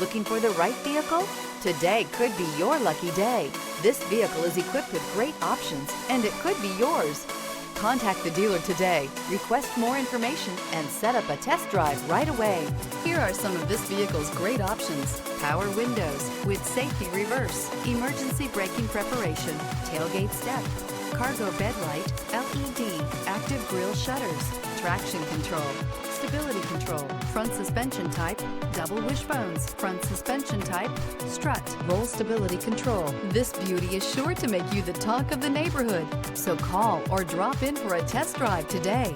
Looking for the right vehicle? Today could be your lucky day. This vehicle is equipped with great options and it could be yours. Contact the dealer today, request more information, and set up a test drive right away. Here are some of this vehicle's great options: power windows with safety reverse, emergency braking preparation, tailgate step, cargo bed light, LED, active grille shutters, traction control, stability control, front suspension type, double wishbones, front suspension type, strut, roll stability control. This beauty is sure to make you the talk of the neighborhood. So call or drop in for a test drive today.